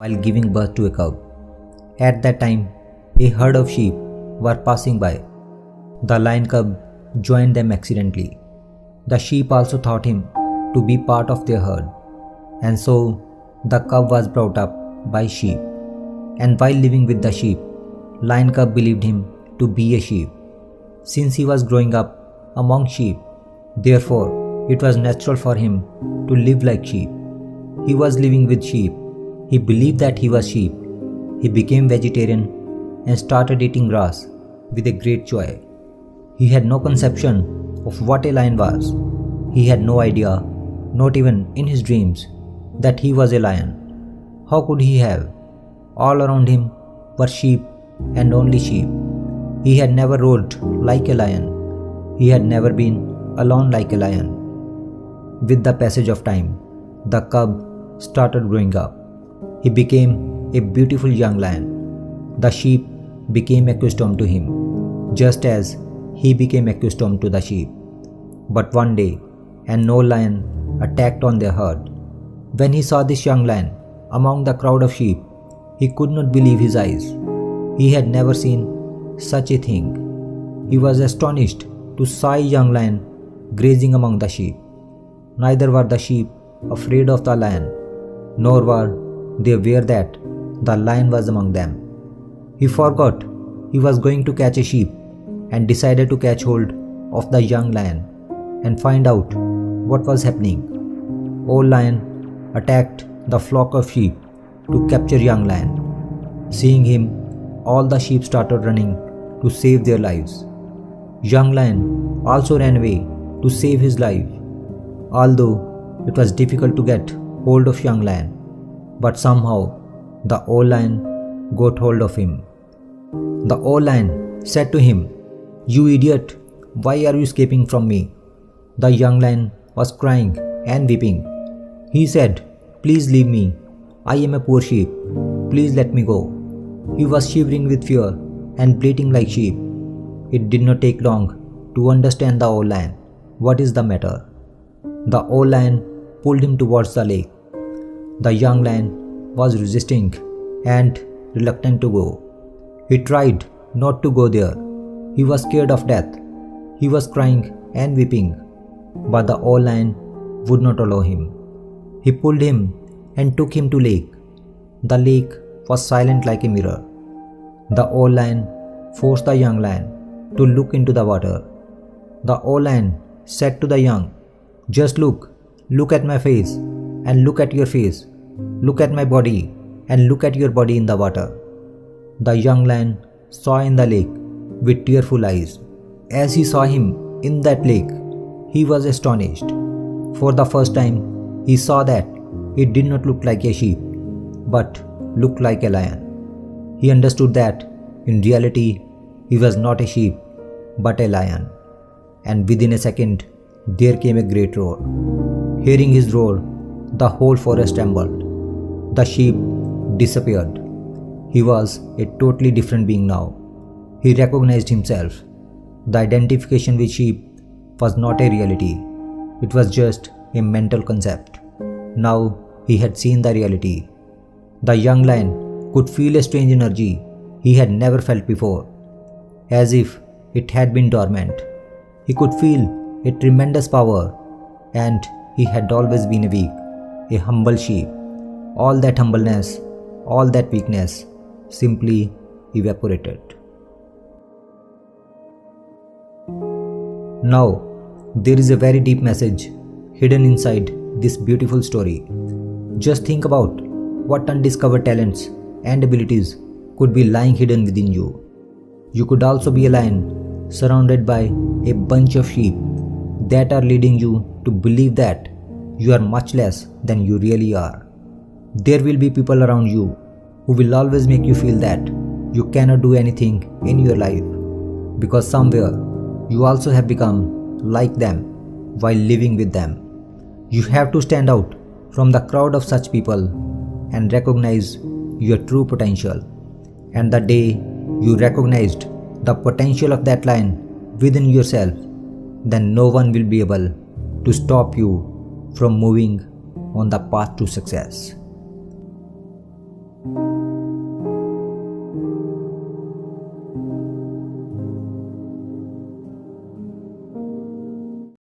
while giving birth to a cub. At that time, a herd of sheep were passing by. The lion cub joined them accidentally. The sheep also thought him to be part of their herd, and so the cub was brought up by sheep. And while living with the sheep, lion cub believed him to be a sheep. Since he was growing up among sheep, therefore it was natural for him to live like sheep. He was living with sheep. He believed that he was sheep. He became vegetarian and started eating grass with a great joy. He had no conception of what a lion was. He had no idea, not even in his dreams, that he was a lion. How could he have? All around him were sheep and only sheep. He had never roared like a lion. He had never been alone like a lion. With the passage of time, the cub started growing up. He became a beautiful young lion. The sheep became accustomed to him, just as he became accustomed to the sheep. But one day, an old lion attacked on their herd. When he saw this young lion among the crowd of sheep, he could not believe his eyes. He had never seen such a thing. He was astonished to see a young lion grazing among the sheep. Neither were the sheep afraid of the lion, nor were they aware that the lion was among them. He forgot he was going to catch a sheep and decided to catch hold of the young lion and find out what was happening. Old lion attacked the flock of sheep to capture young lion. Seeing him, all the sheep started running to save their lives. Young lion also ran away to save his life. Although it was difficult to get hold of young lion, but somehow the old lion got hold of him. The old lion said to him, "You idiot, why are you escaping from me?" The young lion was crying and weeping. He said, "Please leave me. I am a poor sheep. Please let me go." He was shivering with fear and bleating like sheep. It did not take long to understand the old lion. What is the matter? The old lion pulled him towards the lake. The young lion was resisting and reluctant to go. He tried not to go there. He was scared of death. He was crying and weeping, but the old lion would not allow him. He pulled him and took him to lake. The lake was silent like a mirror. The old lion forced the young lion to look into the water. The old lion said to the young, "Just look at my face, and look at your face, look at my body, and look at your body in the water." The young lion saw in the lake with tearful eyes. As he saw him in that lake, he was astonished. For the first time, he saw that it did not look like a sheep, but looked like a lion. He understood that in reality, he was not a sheep, but a lion. And within a second, there came a great roar. Hearing his roar, the whole forest trembled. The sheep disappeared. He was a totally different being now. He recognized himself. The identification with sheep was not a reality. It was just a mental concept. Now he had seen the reality. The young lion could feel a strange energy he had never felt before, as if it had been dormant. He could feel a tremendous power, and he had always been a weak, a humble sheep. All that humbleness, all that weakness simply evaporated. Now, there is a very deep message hidden inside this beautiful story. Just think about what undiscovered talents and abilities could be lying hidden within you. You could also be a lion surrounded by a bunch of sheep that are leading you to believe that you are much less than you really are. There will be people around you who will always make you feel that you cannot do anything in your life, because somewhere you also have become like them while living with them. You have to stand out from the crowd of such people and recognize your true potential. And the day you recognized the potential of that lion within yourself, then no one will be able to stop you from moving on the path to success.